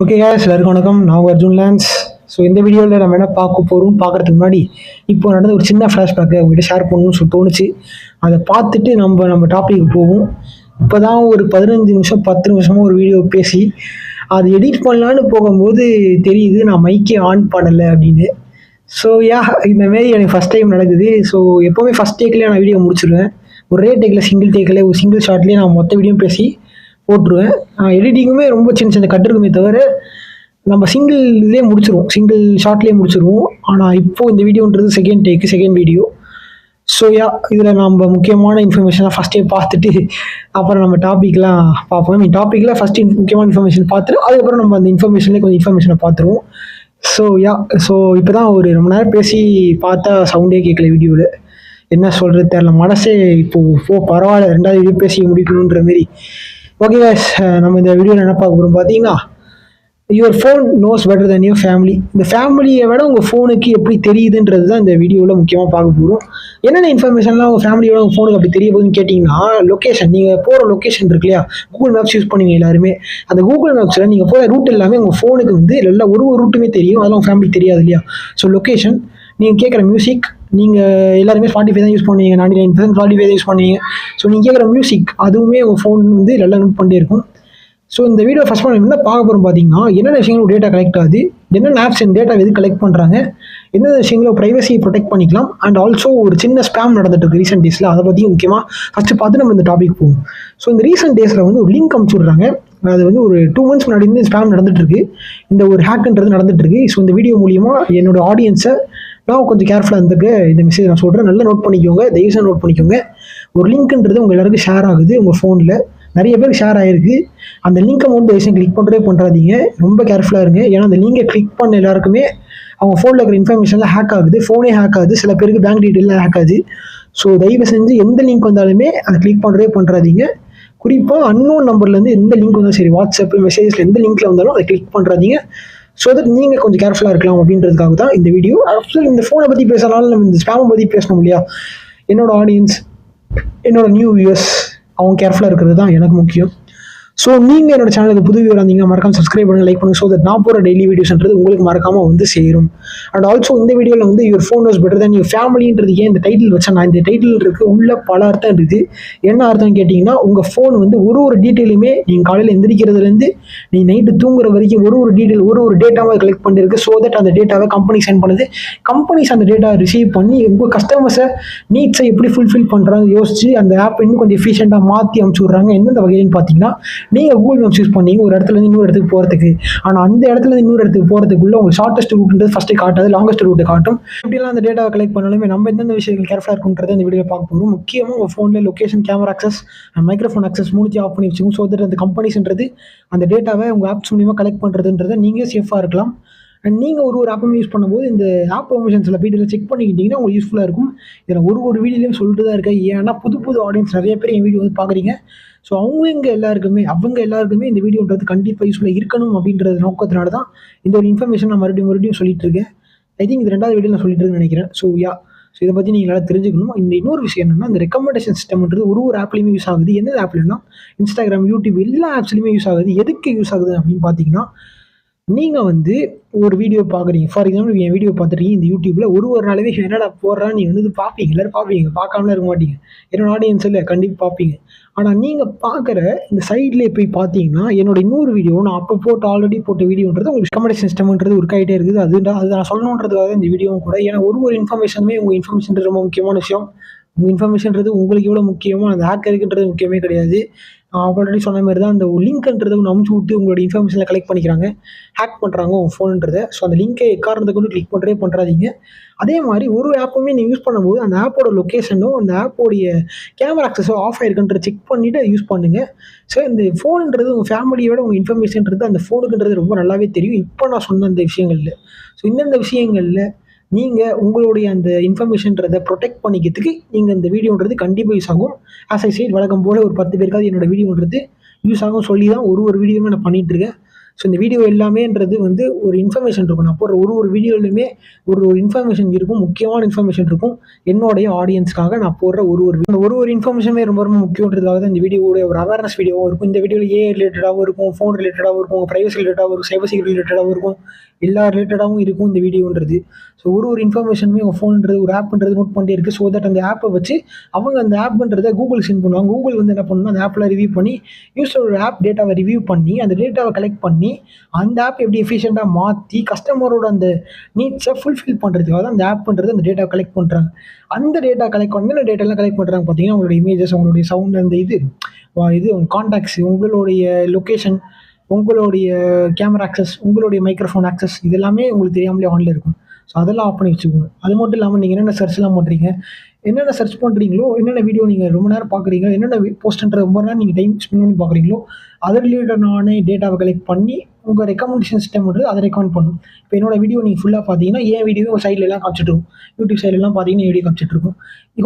Okay case, எல்லாருக்கும் வணக்கம். நான் உங்கள் அர்ஜுன் லான்ஸ். ஸோ இந்த வீடியோவில் நம்ம என்ன பார்க்குறதுக்கு முன்னாடி இப்போ நடந்த ஒரு சின்ன ஃப்ளாஷ்பேக்கை உங்கள்கிட்ட ஷேர் பண்ணணும்னு தோணுச்சு. அதை பார்த்துட்டு நம்ம டாபிக் போவோம். இப்போ தான் ஒரு 15 நிமிஷம் 10 நிமிஷமாக ஒரு வீடியோ பேசி அது எடிட் பண்ணலான்னு போகும்போது தெரியுது நான் மைக்கே ஆன் பண்ணலை அப்படின்னு. ஸோ இந்தமாரி எனக்கு ஃபஸ்ட் டைம் நடக்குது. ஸோ எப்போவுமே ஃபஸ்ட் டேக்லேயே நான் வீடியோ முடிச்சிடுவேன். ஒரே டேக்கில் சிங்கிள் டேக்கில் ஒரு சிங்கிள் ஷார்ட்லேயே நான் மொத்த வீடியோ பேசி போட்டுருவேன். எடிட்டிங்குமே ரொம்ப சின்ன சின்ன கட் இருக்குமே தவிர நம்ம சிங்கிள் இதுலேயே முடிச்சிருவோம், சிங்கிள் ஷார்ட்லேயே முடிச்சிருவோம். ஆனால் இப்போது இந்த வீடியோன்றது செகண்ட் வீடியோ. ஸோ இதில் நம்ம முக்கியமான இன்ஃபர்மேஷனாக ஃபஸ்ட்டே பார்த்துட்டு அப்புறம் நம்ம டாப்பிக்லாம் பார்ப்போம். டாப்பிக்கில் ஃபஸ்ட்டு முக்கியமான இன்ஃபர்மேஷன் பார்த்துட்டு அதுக்கப்புறம் நம்ம அந்த இன்ஃபர்மேஷன்லேயே கொஞ்சம் இன்ஃபர்மேஷனை பார்த்துருவோம். ஸோ இப்போ தான் ஒரு ரொம்ப நேரம் பேசி பார்த்தா சவுண்டே கேட்கல வீடியோவில். என்ன சொல்கிறது தெரில, மனசே இப்போது பரவாயில்ல, 2வது வீடியோ பேசி முடிக்கணுன்ற மாரி. ஓகே guys, நம்ம இந்த வீடியோவில் என்ன பார்க்க போகிறோம் பார்த்தீங்கன்னா, your phone knows better then your family. இந்த ஃபேமிலியை விட உங்கள் ஃபோனுக்கு எப்படி தெரியுதுன்றது தான் இந்த வீடியோவில் முக்கியமாக பார்க்க போகிறோம். என்னென்ன இன்ஃபர்மேஷன்லாம் உங்கள் ஃபேமிலியோட உங்கள் ஃபோனுக்கு அப்படி தெரிய போகுதுன்னு கேட்டிங்கன்னா, லொக்கேஷன், நீங்கள் போகிற லொக்கேஷன் இருக்கு இல்லையா, கூகுள் மேப்ஸ் யூஸ் பண்ணுவீங்க எல்லாருமே. அந்த கூகுள் மேப்ஸில் நீங்கள் போகிற ரூட் எல்லாமே உங்கள் ஃபோனுக்கு வந்து எல்லாம் ஒரு ரூட்டுமே தெரியும். அதெல்லாம் உங்கள் ஃபேமிலிக்கு தெரியாது இல்லையா. ஸோ லொக்கேஷன், நீங்கள் கேட்குற மியூசிக், நீங்கள் எல்லாருமே ஸ்பாட்டிஃபை தான் யூஸ் பண்ணுவீங்க, 99% ஸ்பாட்டிஃபை தான் யூஸ் பண்ணுவீங்க. ஸோ நீங்கள் கேட்குற மியூசிக் அதுவுமே உங்கள் ஃபோன் வந்து எல்லாம் நோட் பண்ணிட்டே இருக்கும். ஸோ இந்த வீடியோ ஃபஸ்ட் நம்ம என்ன பார்க்க போகிறோம் பார்த்தீங்கன்னா, என்னென்ன விஷயங்கள் டேட்டா கலெக்ட் ஆகுது, என்னென்ன ஆப்ஸ் இந்த டேட்டா எது கலெக்ட் பண்ணுறாங்க, என்னென்ன விஷயங்களோ ப்ரைவசியை ப்ரொடெக்ட் பண்ணிக்கலாம், அண்ட் ஆல்சோ ஒரு சின்ன ஸ்பேம் நடந்துட்டு இருக்கு ரீசெண்ட் டேஸில். அதை பற்றி முக்கியமாக ஃபஸ்ட்டு பார்த்து நம்ம இந்த டாபிக் போவோம். ஸோ இந்த ரீசெண்ட் டேஸில் வந்து ஒரு லிங்க் அனுப்பிச்சுடுறாங்க. அது வந்து ஒரு 2 months முன்னாடி வந்து ஸ்பேம் நடந்துட்டு இருக்கு, இந்த ஒரு ஹேக்குன்றது நடந்துட்டு இருக்கு. ஸோ இந்த வீடியோ மூலியமாக என்னோட ஆடியன்ஸை நான் கொஞ்சம் கேர்ஃபுல்லாக இருந்துக்கு இந்த மெசேஜ் நான் சொல்கிறேன். நல்லா நோட் பண்ணிக்கோங்க, தயவுசெய்து நோட் பண்ணிக்கோங்க. ஒரு லிங்க்ன்றது உங்கள் எல்லாருக்கும் ஷேர் ஆகுது, உங்கள் ஃபோனில் நிறைய பேருக்கு ஷேர் ஆகிருக்கு. அந்த லிங்க்கை வந்து தயவுசெய்து கிளிக் பண்ணுறதே பண்ணுறாதீங்க, ரொம்ப கேர்ஃபுல்லாக இருங்க. ஏன்னா அந்த லிங்கை கிளிக் பண்ண எல்லாருக்குமே அவங்க ஃபோனில் இருக்கிற இன்ஃபர்மேஷன்லாம் ஹேக் ஆகுது, ஃபோனே ஹேக் ஆகுது, சில பேருக்கு பேங்க் டீட்டெயிலாம் ஹேக் ஆகுது. ஸோ தயவு செஞ்சு எந்த லிங்க் வந்தாலுமே அதை கிளிக் பண்ணுறதே பண்ணுறாதீங்க. குறிப்பாக அன்னோன் நம்பர்லேருந்து எந்த லிங்க் வந்தாலும் சரி, வாட்ஸ்அப் மெசேஜில் எந்த லிங்க்கில் வந்தாலும் அதை கிளிக் பண்ணுறாதீங்க. ஸோ தட் நீங்கள் கொஞ்சம் கேர்ஃபுல்லாக இருக்கலாம் அப்படின்றதுக்காக தான் இந்த வீடியோ. ஆக்சுவலி இந்த ஃபோனை பற்றி பேசுறதுனால நம்ம இந்த ஸ்பேமை பற்றி பேசணும் இல்லையா. என்னோட ஆடியன்ஸ், என்னோட நியூ வியூவர்ஸ், அவங்க கேர்ஃபுல்லாக இருக்கிறது தான் எனக்கு முக்கியம். ஸோ நீங்கள் என்னோட சேனலுக்கு புது வியூவர் இருந்தீங்கன்னா மறக்காம சப்ஸ்கிரைப் பண்ணுங்கள், லைக் பண்ணுங்கள். ஸோ தட் நான் போகிற டெய்லி வீடியோஸ்ன்றது உங்களுக்கு மறக்காமல் வந்து சேரும். அண்ட் ஆல்சோ இந்த வீடியோவில் வந்து your phone was better then your ஃபேமிலின்றது ஏன் இந்த டைட்டில் வச்சேன் நான், இந்த டைட்டில் இருக்குது உள்ள பல அர்த்தம் இருக்குது. என்ன அர்த்தம் கேட்டிங்கன்னா, உங்கள் ஃபோன் வந்து ஒரு டீட்டெயிலுமே நீங்கள் காலையில் எந்திரிக்கிறதுலேருந்து நீ நைட்டு தூங்குற வரைக்கும் ஒரு டீட்டெயில் ஒரு டேட்டாவை கலெக்ட் பண்ணிருக்கு. ஸோ தட் அந்த டேட்டாவை கம்பெனி சென்ட் பண்ணுது. கம்பெனிஸ் அந்த டேட்டா ரிசீவ் பண்ணி உங்கள் கஸ்டமர்ஸை நீட்ஸை எப்படி ஃபுல்ஃபில் பண்ணுறாங்க யோசிச்சு அந்த ஆப் இன்னும் கொஞ்சம் எஃபிஷியண்ட்டாக மாற்றி அனுப்பிச்சி விட்றாங்க. எந்தெந்த வகையின்னு பார்த்தீங்கன்னா, நீங்கள் கூகுள் மேப்ஸ் யூஸ் பண்ணீங்க ஒரு இடத்துலேருந்து இன்னொரு இடத்துக்கு போகிறதுக்கு. ஆனால் அந்த இடத்துலேருந்து இன்னொரு இடத்துக்கு போகிறதுக்குள்ள உங்களுக்கு ஷார்ட்டஸ்ட் ரூட்ன்றது ஃபஸ்ட்டு காட்டாது, லாங்கஸ்ட் ரூட்டை காட்டும். இப்படிலாம் அந்த டேட்டாவை கலெக்ட் பண்ணாலுமே நம்ம எந்தெந்த விஷயங்கள் கேர்ஃபுல்லாக இருக்குன்றதை இந்த வீடியோ பார்க்க போகிறோம். முக்கியமாக உங்கள் ஃபோனில் location, camera access, microphone access 3 off பண்ணி வச்சுக்கோங்க. ஸோ தட் அந்த கம்பெனிஸ்ன்றது அந்த டேட்டாவை உங்கள் ஆப்ஸ் மூலியமாக கலெக்ட் பண்ணுறதுன்றதை நீங்கள் சேஃபாக இருக்கலாம். அண்ட் நீங்கள் ஒரு ஆப்பும் யூஸ் பண்ணும்போது இந்த ஆப் பெர்மிஷன்ஸில் போய்ட்டு செக் பண்ணிக்கிட்டிங்கன்னா உங்களுக்கு யூஸ்ஃபுல்லாக இருக்கும். இதில் ஒரு வீடியோலையும் சொல்லிட்டு தான் இருக்கேன். ஏன்னா புது ஆடியன்ஸ் நிறைய பேர் என் வீடியோ வந்து பார்க்குறீங்க. ஸோ அவங்க எல்லாருக்குமே இந்த வீடியோன்றது கண்டிப்பாக யூஸ்ஃபுல்லாக இருக்கணும் அப்படின்றது நோக்கத்தினால தான் இந்த ஒரு இன்ஃபர்மேஷன் நான் மறுபடியும் சொல்லிட்டு இருக்கேன். ஐ திங்க் இது 2வது வீடியோ நான் சொல்லிட்டு இருக்கேன்னு நினைக்கிறேன். ஸோ இதை பற்றி நீங்கள் நல்லா தெரிஞ்சுக்கணும். இன்னொரு விஷயம் என்னென்னா, இந்த ரெக்கமெண்டேஷன் சிஸ்டம்ன்றது ஒரு ஆப்லேயுமே யூஸ் ஆகுது. எந்த ஆப்லன்னா, இன்ஸ்டாகிராம், யூடியூப் எல்லா ஆப்ஸ்லையுமே யூஸ் ஆகுது. எதுக்கு யூஸ் ஆகுது அப்படின்னு பார்த்தீங்கன்னா, நீங்கள் வந்து ஒரு வீடியோ பார்க்குறீங்க. ஃபார் எக்ஸாம்பிள் என் வீடியோ பார்த்துட்டீங்க இந்த யூடியூப்பில் ஒரு நாளவே என்னடா போடுறான்னு நீங்கள் வந்து பார்ப்பீங்க, எல்லோரும் பார்ப்பீங்க, பார்க்காமலாம் இருக்க மாட்டீங்க. என்னோட ஆடியன்ஸ் இல்லை, கண்டிப்பாக பார்ப்பீங்க. ஆனால் நீங்கள் பார்க்குற இந்த சைட்லேயே போய் பார்த்தீங்கன்னா, என்னோட இன்னொரு வீடியோ நான் அப்போ ஆல்ரெடி போட்ட வீடியோன்றது உங்களுக்கு ரெக்கமெண்டேஷன் சிஸ்டம்ன்றது ஒரு ஆகிட்டே இருக்குது. அது நான் சொல்லணுன்றதுக்காக இந்த வீடியோவும் கூட. ஏன்னா ஒரு இன்ஃபர்மேஷனுமே உங்கள் இன்ஃபர்மேஷன்றது ரொம்ப முக்கியமான விஷயம். உங்கள் இன்ஃபர்மேஷன்றது உங்களுக்கு எவ்வளோ முக்கியமோ அந்த ஹேக்கருக்குன்றது முக்கியமே கிடையாது. ஆல்ரெடி சொன்ன மாதிரி தான் அந்த லிங்க்ன்றது ஒன்று அமுச்சு விட்டு உங்களோட இன்ஃபர்மேஷனை கலெக்ட் பண்ணிக்கிறாங்க, ஹேக் பண்ணுறாங்க உங்கள் ஃபோனுன்றதை. ஸோ அந்த லிங்கை எக்காரணத்தை கொண்டு கிளிக் பண்ணுறாதீங்க. அதே மாதிரி ஒரு ஆப்புமே நீங்கள் யூஸ் பண்ணும்போது அந்த ஆப்போட லொக்கேஷனோ அந்த ஆப்போடைய கேமரா ஆக்சஸோ ஆஃப் ஆயிருக்குன்றதை செக் பண்ணிவிட்டு யூஸ் பண்ணுங்கள். ஸோ இந்த ஃபோனுன்றது உங்கள் ஃபேமிலியோட உங்கள் இன்ஃபர்மேஷன்ன்றது அந்த ஃபோனுக்குன்றது ரொம்ப நல்லாவே தெரியும். இப்போ நான் சொன்ன அந்த விஷயங்களில் இந்தந்த விஷயங்களில் நீங்கள் உங்களுடைய அந்த இன்ஃபர்மேஷன்றதை ப்ரொடெக்ட் பண்ணிக்கிறதுக்கு நீங்கள் இந்த வீடியோன்றது கண்டிப்பாக யூஸ் ஆகும். ஆஸ் ஐ சைட் வழக்கம் போல் ஒரு 10 பேருக்காவது என்னோடய வீடியோன்றது யூஸ் ஆகும் சொல்லி தான் ஒரு வீடியோவுமே நான் பண்ணிகிட்ருக்கேன். ஸோ இந்த வீடியோ எல்லாமேன்றது வந்து ஒரு இன்ஃபர்மேஷன் இருக்கும். நான் போடுற ஒரு வீடியோலையுமே ஒரு இன்ஃபர்மேஷன் இருக்கும், முக்கியமான இன்ஃபர்மேஷன் இருக்கும். என்னுடைய ஆடியன்ஸ்க்காக நான் போடுற ஒரு இன்ஃபர்மேஷனுமே ரொம்ப ரொம்ப முக்கியன்றதுக்காக தான் இந்த வீடியோட ஒரு அவேர்னஸ் வீடியோவும் இருக்கும். இந்த வீடியோவில் ஏஐ ரிலேட்டடாகவும் இருக்கும், ஃபோன் ரிலேட்டடாகவும் இருக்கும், ப்ரைவசி ரிலேட்டடாகவும் இருக்கும், சைபர் செக்யூரிட்டி ரிலேட்டடாகவும் இருக்கும், எல்லா ரிலேட்டடாகவும் இருக்கும் இந்த வீடியோன்றது. ஸோ ஒரு இன்ஃபர்மேஷனுமே உங்கள் ஃபோன்ன்றது ஒரு ஆப்ன்றது நோட் பண்ணிட்டே இருக்குது. ஸோ தட் அந்த ஆப்பை வச்சு அவங்க அந்த ஆப்ன்றதை கூகுள் சென்ட் பண்ணுவாங்க. கூகுள் வந்து என்ன பண்ணணும், அந்த ஆப்பில் ரிவ்யூ பண்ணி யூஸரோட ஆப் டேட்டாவை ரிவ்யூ பண்ணி அந்த டேட்டாவை கலெக்ட் பண்ணி அந்த ஆப் எப்படி எஃபிஷியண்ட்டாக மாற்றி கஸ்டமரோட அந்த நீட்ஸை ஃபுல்ஃபில் பண்ணுறதுக்காக தான் அந்த ஆப்ன்றது அந்த டேட்டாவை கலெக்ட் பண்ணுறாங்க. அந்த டேட்டா கலெக்ட் பண்ணி அந்த டேட்டாலாம் கலெக்ட் பண்ணுறாங்க பார்த்தீங்கன்னா, உங்களுடைய இமேஜஸ், உங்களுடைய சவுண்ட், அந்த இது உங்கள் கான்டாக்ட்ஸ், உங்களுடைய லொக்கேஷன், உங்களுடைய கேமரா ஆக்சஸ், உங்களுடைய மைக்ரோஃபோன் ஆக்சஸ், இது எல்லாமே உங்களுக்கு தெரியாமலே ஆன்ல இருக்கும். ஸோ அதெல்லாம் ஆஃப் பண்ணி வச்சுக்கோங்க. அது மட்டும் இல்லாமல் நீங்கள் என்னென்ன சர்ச்லாம் பண்ணுறீங்க, என்னென்ன சர்ச் பண்ணுறீங்களோ, என்னென்ன வீடியோ நீங்கள் ரொம்ப நேரம் பார்க்குறீங்க, என்னென்ன போஸ்ட்ன்ற ரொம்ப நேரம் நீங்கள் டைம் ஸ்பெண்ட் பண்ணி பார்க்குறீங்களோ, அதை ரிலேட்டடான டேட்டாவை கலெக்ட் பண்ணி உங்கள் ரெக்கமெண்டேஷன் சிஸ்டம் வந்து அதை ரெக்கமெண்ட் பண்ணும். இப்போ என்னோட வீடியோ நீங்கள் ஃபுல்லாக பார்த்தீங்கன்னா என் வீடியோ ஒரு சைட்லலாம் காமிச்சிட்ருக்கும். யூடியூப் சைட்லலாம் பார்த்தீங்கன்னா வீடியோ காமிச்சிட்ருக்கும்.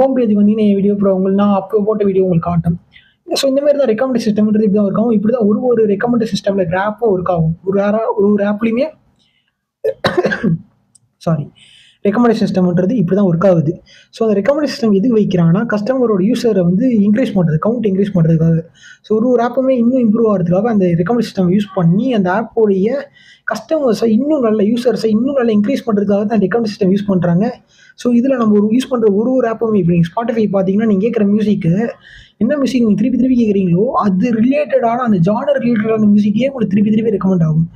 ஹோம் பேஜுக்கு வந்தீங்கன்னா என் வீடியோ அப்புறம் உங்களுக்கு நான் அப்போ போட்ட வீடியோ உங்களுக்கு காட்டும். ஸோ இந்த மாதிரி தான் ரெக்கமெண்ட் சிஸ்டம்ன்றது இப்படி தான் ஒர்க் ஆகும். இப்படி தான் ஒரு ரெக்கமெண்ட் சிஸ்டமில் ஆப்பும் ஒர்க் ஆகும். ஒரு ஆப்லேயுமே ரெக்கமெண்டேஷன் சிஸ்டம்ன்றது இப்படி தான் ஒர்க் ஆகுது. ஸோ அந்த ரெக்கமெண்டேஷன் சிஸ்டம் எதுக்கு வைக்கிறாங்கன்னா, கஸ்டமரோட யூஸரை வந்து இன்க்ரீஸ் பண்ணுறது, கவுண்ட் இன்க்ரீஸ் பண்ணுறதுக்காக. ஸோ ஒரு ஆப்புமே இன்னும் இம்ப்ரூவ் ஆகிறதுக்காக அந்த ரெக்கமெண்டேஷன் சிஸ்டம் யூஸ் பண்ணி அந்த ஆப்போடைய கஸ்டமர்ஸை இன்னும் நல்ல யூஸர்ஸை இன்னும் நல்லா இன்க்ரீஸ் பண்ணுறதுக்காக தான் ரெக்கமெண்டேஷன் சிஸ்டம் யூஸ் பண்ணுறாங்க. ஸோ இதில் நம்ம யூஸ் பண்ணுற ஒரு ஆப்புமே இப்போ நீங்கள் ஸ்பாட்டிஃபை பார்த்தீங்கன்னா, நீங்கள் கேட்குற மியூசிக்கு என்ன மியூசிக் நீங்கள் திருப்பி கேட்குறீங்களோ அது ரிலேட்டடான அந்த ஜானர் ரிலேட்டடான மியூசிக்கே உங்களுக்கு திருப்பி ரெக்கமெண்ட் ஆகும்.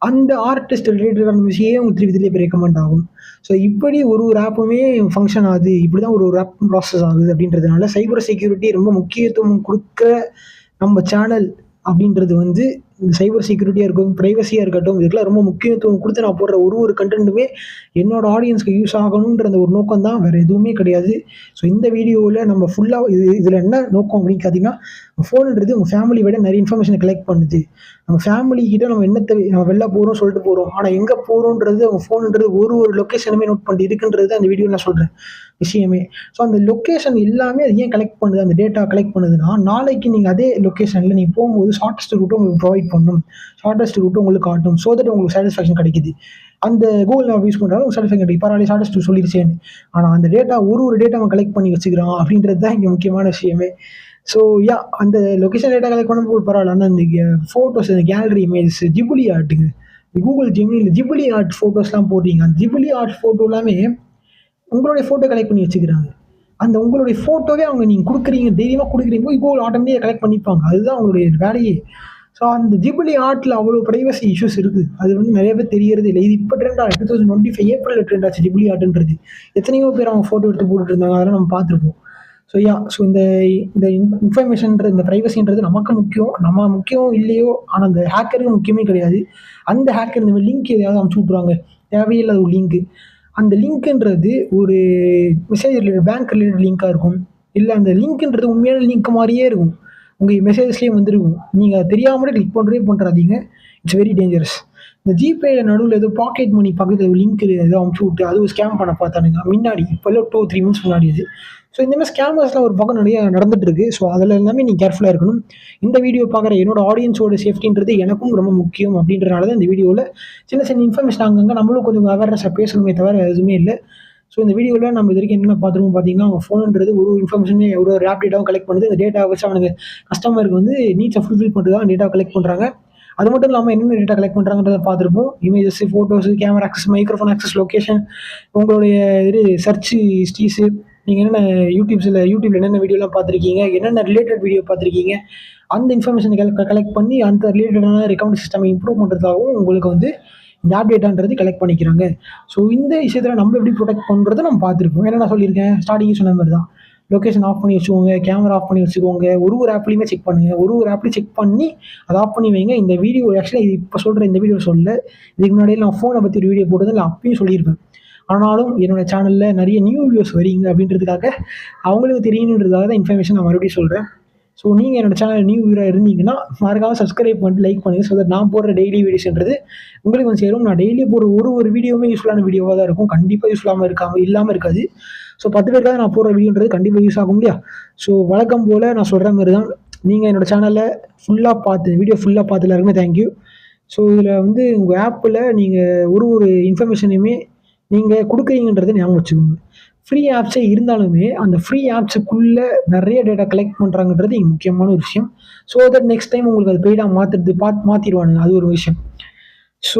அந்த ஆர்டிஸ்ட் ரிலேட்டடான மியூசிக்கே உங்களுக்கு திருப்பி ரெக்கமெண்ட் ஆகும். ஸோ இப்படி ஒரு ஆப்புமே ஃபங்க்ஷன் ஆகுது. இப்படி தான் ஒரு ஆப் ப்ராசஸ் ஆகுது. அப்படின்றதுனால சைபர் செக்யூரிட்டி ரொம்ப முக்கியத்துவம் கொடுக்க நம்ம சேனல் அப்படின்றது வந்து இந்த சைபர் செக்யூரிட்டியாக இருக்கட்டும், ப்ரைவசியாக இருக்கட்டும், இதுக்கெல்லாம் ரொம்ப முக்கியத்துவம் கொடுத்து நான் போடுற ஒரு கண்டென்ட்டுமே என்னோட ஆடியன்ஸ்க்கு யூஸ் ஆகணுன்ற அந்த ஒரு நோக்கம் தான், வேறு எதுவுமே கிடையாது. ஸோ இந்த வீடியோவில் நம்ம ஃபுல்லாக இதில் என்ன நோக்கம் அப்படின்னு பார்த்தீங்கன்னா, ஃபோன்ன்றது உங்கள் ஃபேமிலி விட நிறைய இன்ஃபர்மேஷனை கலெக்ட் பண்ணுது. நம்ம ஃபேமிலிக்கிட்ட நம்ம நம்ம வெளில போகிறோம் சொல்லிட்டு போகிறோம், ஆனால் எங்கே போகிறோன்றது அவங்க ஃபோனுன்றது ஒரு லொக்கேஷனுமே நோட் பண்ணி இருக்குன்றது அந்த வீடியோ நான் சொல்கிறேன் விஷயமே. ஸோ அந்த லொக்கேஷன் எல்லாமே அது ஏன் கலெக்ட் பண்ணுது, அந்த டேட்டா கலெக்ட் பண்ணுதுன்னா, நாளைக்கு நீங்கள் அதே லொக்கேஷனில் நீங்கள் போகும்போது ஷார்ட்டஸ்ட் ரூட்டை உங்களுக்கு ப்ரொவைட் பண்ணும், ஷார்ட்டஸ்ட் ரூட்டை உங்களுக்கு காட்டும். ஸோ தட் உங்களுக்கு சாட்டிஸ்ஃபேக்ஷன் கிடைக்குது. அந்த கூகுள் மேப் யூஸ் பண்ணுறாலும் உங்களுக்கு சாட்டிஸ்ஃபேக்ஷன் கிடைக்கும். பரவாயில்ல ஷார்ட்டஸ்ட் சொல்லிடுச்சேன்னு. ஆனால் அந்த டேட்டா ஒரு டேட்டா அவன் கலெக்ட் பண்ணி வச்சுக்கிறான் அப்படின்றது தான் இங்கே முக்கியமான விஷயமே. ஸோ அந்த லொக்கேஷன் டேட்டா கலெக்ட் பண்ணும்போது பரவாயில்ல. ஆனால் அந்த ஃபோட்டோஸ், அந்த கேலரி இமேஜஸ், ஜிபிலி ஆர்ட்டுங்க, கூகுள் ஜெமினியில் ஜிபிலி ஆர்ட் ஃபோட்டோஸ்லாம் போடுறீங்க. அந்த ஜிபிலி ஆர்ட் ஃபோட்டோ எல்லாமே உங்களுடைய ஃபோட்டோ கலெக்ட் பண்ணி வச்சுக்கிறாங்க. அந்த உங்களுடைய ஃபோட்டோவே அவங்க நீங்கள் கொடுக்குறீங்க, தைரியமாக கொடுக்குறீங்க, கூகுள் ஆட்டோமேட்டிக்காக கலெக்ட் பண்ணிப்பாங்க. அதுதான் அவங்களுடைய வேலையே. ஸோ அந்த ஜிபிலி ஆர்ட்டில் அவ்வளோ ப்ரைவசி இஷ்யூஸ் இருக்குது. அது வந்து நிறைய பேர் தெரியறது இல்லை. இது இப்போ ட்ரெண்ட் ஆகும். 2025 ஏப்ரலில் ட்ரெண்ட் ஆச்சு ஜிபிலி ஆர்ட்டுன்றது. எத்தனையோ பேர் அவங்க ஃபோட்டோ எடுத்து போட்டுட்டு இருந்தாங்க, அதெல்லாம் நம்ம பார்த்துருப்போம். ஸோ இந்த இன்ஃபர்மேஷன்ன்றது, இந்த ப்ரைவசின்றது நமக்கு முக்கியம். நம்ம முக்கியம் இல்லையோ, ஆனால் அந்த ஹேக்கருக்கு முக்கியமே கிடையாது. அந்த ஹேக்கர் இந்த லிங்க் எதையாவது அனுப்பிச்சி விட்ருவாங்க, தேவையில்லாத ஒரு லிங்க்கு. அந்த லிங்க்குன்றது ஒரு மெசேஜ் ரிலேட்டட், பேங்க் ரிலேட்டட் லிங்காக இருக்கும். இல்லை அந்த லிங்க்குன்றது உண்மையான லிங்க் மாதிரியே இருக்கும், உங்கள் மெசேஜஸ்லேயே வந்துருக்கும். நீங்கள் தெரியாமலே கிளிக் பண்ணுறாதீங்க. It's very dangerous. இந்த ஜிபேயில் நடுவில் ஏதோ பாக்கெட் மணி பக்கத்தில் லிங்க் ஏதோ அனுப்பிச்சி விட்டு அதுவும் ஸ்கேம் பண்ண பார்த்தானுங்க முன்னாடி, இப்போல்லாம் 2-3 months முன்னாடி இது. ஸோ இந்த மாதிரி ஸ்கேமர்ஸ்லாம் ஒரு பக்கம் நிறைய நடந்துட்டு இருக்கு. ஸோ அதில் எல்லாமே நீங்கள் கேர்ஃபுல்லாக இருக்கணும். இந்த வீடியோ பார்க்குற என்னோட ஆடியன்ஸோட சேஃப்டின்றது எனக்கும் ரொம்ப முக்கியம். அப்படின்றனால தான் இந்த வீடியோவில் சின்ன இன்ஃபர்மேஷன் அங்கங்கே நம்மளும் கொஞ்சம் அவேர்னஸாக பேசணுமே தவிர எதுவுமே இல்லை. ஸோ இந்த வீடியோவில் நம்ம இது வரைக்கும் என்னென்ன பார்த்துருவோம் பார்த்தீங்கன்னா, அவங்க ஃபோனுன்றது ஒரு இன்ஃபர்மேஷனே ஒரு ஆப் டேட்டாவும் கலெக்ட் பண்ணுது. இந்த டேட்டா வச்சு அவனுக்கு கஸ்டமருக்கு வந்து நீட்ஸை ஃபுல்ஃபில் பண்ணுறதுக்காக டேட்டா கலெக்ட் பண்ணுறாங்க. அது மட்டும் இல்லாமல் என்னென்ன டேட்டா கலெக்ட் பண்ணுறாங்கன்றதை பார்த்துருப்போம். Images, photos, camera access, microphone access, location, உங்களுடைய இது சர்ச் ஹிஸ்ட்ரிஸு, நீங்கள் என்னென்ன யூடியூப்பில் என்னென்ன வீடியோலாம் பார்த்துருக்கீங்க, என்னென்ன ரிலேட்டட் வீடியோ பார்த்துருக்கீங்க, அந்த இன்ஃபர்மேஷனை கலெக்ட் பண்ணி அந்த ரிலேட்டடான ரெக்கமெண்ட் சிஸ்டம் இம்ப்ரூவ் பண்ணுறதுக்காகவும் உங்களுக்கு வந்து இந்த ஆப் டேட்டான்றது கலெக்ட் பண்ணிக்கிறாங்க. ஸோ இந்த விஷயத்தில் நம்ம எப்படி ப்ரொடெக்ட் பண்ணுறதை நம்ம பார்த்துருப்போம். ஏன்னா நான் சொல்லியிருக்கேன், ஸ்டார்டிங்கே சொன்ன மாதிரி தான், லொக்கேஷன் ஆஃப் பண்ணி வச்சுக்கோங்க, கேமரா ஆஃப் பண்ணி வச்சுக்கோங்க, ஒரு ஆப்லேயுமே செக் பண்ணுங்கள், ஒரு ஆப்லேயும் செக் பண்ணி அதை ஆஃப் பண்ணி வைங்க. இந்த வீடியோ ஆக்சுவலாக இது இப்போ சொல்கிற இந்த வீடியோ சொல்ல, இதுக்கு முன்னாடியே நான் ஃபோனை பற்றி ஒரு வீடியோ போட்டது நான் அப்பயும் சொல்லியிருப்பேன். ஆனாலும் என்னோடய சேனலில் நிறைய நியூ வியூஸ் வரீங்க அப்படின்றதுக்காக, அவங்களுக்கு தெரியணுன்றதுக்காக தான் இன்ஃபர்மேஷன் நான் மறுபடியும் சொல்கிறேன். ஸோ நீங்கள் என்னோடய சேனல் நியூ வியூராக இருந்தீங்கன்னா மறக்காமல் சப்ஸ்கிரைப் பண்ணிட்டு லைக் பண்ணுங்கள். ஸோ தட் நான் போடுற டெய்லி வீடியோஸ்ன்றது உங்களுக்கு வந்து சேரும். நான் டெய்லி போடுற ஒரு வீடியோவுமே யூஸ்ஃபுல்லான வீடியோவாக தான் இருக்கும். கண்டிப்பாக யூஸ்ஃபுல்லாமல் இல்லாமல் இருக்காது. ஸோ 10 பேருக்காக நான் போடுற வீடியோன்றது கண்டிப்பாக யூஸ் ஆகும் இல்லையா? ஸோ வழக்கம் போல் நான் சொல்கிற மாதிரி தான், நீங்கள் என்னோடய சேனலில் வீடியோ ஃபுல்லாக பார்த்து எல்லாருக்குமே தேங்க்யூ. ஸோ இதில் வந்து உங்கள் ஆப்பில் நீங்கள் ஒரு இன்ஃபர்மேஷனையுமே நீங்கள் கொடுக்குறீங்கன்றதை ஞாபகம் வச்சுக்கோங்க. ஃப்ரீ ஆப்ஸே இருந்தாலுமே அந்த ஃப்ரீ ஆப்ஸுக்குள்ளே நிறைய டேட்டா கலெக்ட் பண்ணுறாங்கன்றது இங்கே முக்கியமான ஒரு விஷயம். ஸோ தட் நெக்ஸ்ட் டைம் உங்களுக்கு அது பெய்டாக மாற்றிடுவானுங்க, அது ஒரு விஷயம். ஸோ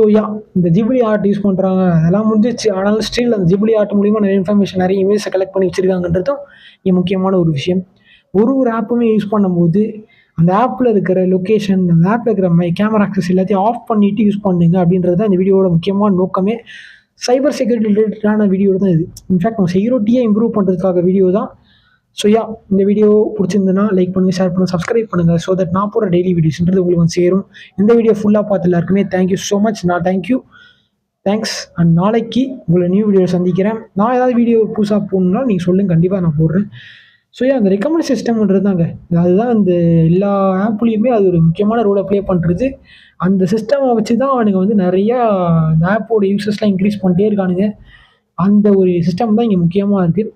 இந்த ஜிபிலி ஆர்ட் யூஸ் பண்ணுறாங்க, அதெல்லாம் முடிஞ்சிச்சு. ஆனாலும் ஸ்டில் அந்த ஜிபிலி ஆர்ட் மூலிமா நிறைய இன்ஃபர்மேஷன், நிறைய இமேஜை கலெக்ட் பண்ணி வச்சுருக்காங்கன்றதும் இங்கே முக்கியமான ஒரு விஷயம். ஒரு ஆப்புமே யூஸ் பண்ணும்போது அந்த ஆப்பில் இருக்கிற லொக்கேஷன், அந்த ஆப்பில் இருக்கிற கேமரா ஆக்சஸ் எல்லாத்தையும் ஆஃப் பண்ணிவிட்டு யூஸ் பண்ணுங்க அப்படின்றது தான் இந்த வீடியோட முக்கியமான நோக்கமே. சைபர் செக்யூரிட்டி ரிலேட்டடான வீடியோ தான் இது. இன்ஃபேக்ட் நம்ம செக்யூரிட்டியை இம்ப்ரூவ் பண்ணுறதுக்காக வீடியோ தான். ஸோ இந்த வீடியோ பிடிச்சிருந்ததுன்னா லைக் பண்ணுங்கள், ஷேர் பண்ணுங்கள், சப்ஸ்கிரைப் பண்ணுங்கள். ஸோ தட் நான் போகிற டெய்லி வீடியோஸ்ன்றது உங்களுக்கு வந்து சேரும். இந்த வீடியோ ஃபுல்லாக பார்த்து எல்லாருக்குமே தேங்க்யூ ஸோ மச். நான் தேங்க்ஸ். அண்ட் நாளைக்கு உங்களை நியூ வீடியோ சந்திக்கிறேன். நான் ஏதாவது வீடியோ புதுசாக போகணுன்னா நீங்கள் சொல்லுங்கள், கண்டிப்பாக நான் போடுறேன். ஸோ அந்த ரெக்கமெண்ட் சிஸ்டம்ன்றது தாங்க, அதுதான் இந்த எல்லா ஆப்லேயுமே அது ஒரு முக்கியமான ரோலை ப்ளே பண்ணுறது. அந்த சிஸ்டமை வச்சு தான் அவனுங்க வந்து நிறையா இந்த ஆப்போட யூசர்ஸ்லாம் இன்க்ரீஸ் பண்ணிட்டே இருக்கானுங்க. அந்த ஒரு சிஸ்டம் தான் இங்கே முக்கியமாக இருக்குது.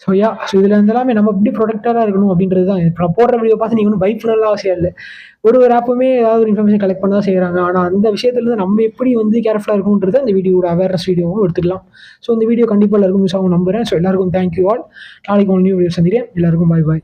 ஸோ இதில் எல்லாமே நம்ம எப்படி ப்ரொடக்டாக இருக்கணும் அப்படின்றது தான். இப்போ நான் போடுற வீடியோ பார்த்து நீங்கள் ஒன்றும் பயப்படலாம் அவசியம் இல்லை. ஒரு ஆப்புமே ஏதாவது ஒரு இன்ஃபர்மேஷன் கலெக்ட் பண்ண தான் செய்கிறாங்க. ஆனால் அந்த விஷயத்துலேருந்து நம்ம எப்படி வந்து கேர்ஃபுல்லாக இருக்கணுன்றது அந்த வீடியோட அவேர்னஸ் வீடியோவும் எடுத்துக்கலாம். ஸோ இந்த வீடியோ கண்டிப்பாக எல்லாருக்கும் யூஸ் ஆகும் நம்புகிறேன். ஸோ எல்லாருக்கும் தேங்க்யூ ஆல். நாளைக்கு உங்கள் நியூ வீடியோ சந்திக்கிறேன். எல்லாருக்கும் பாய்.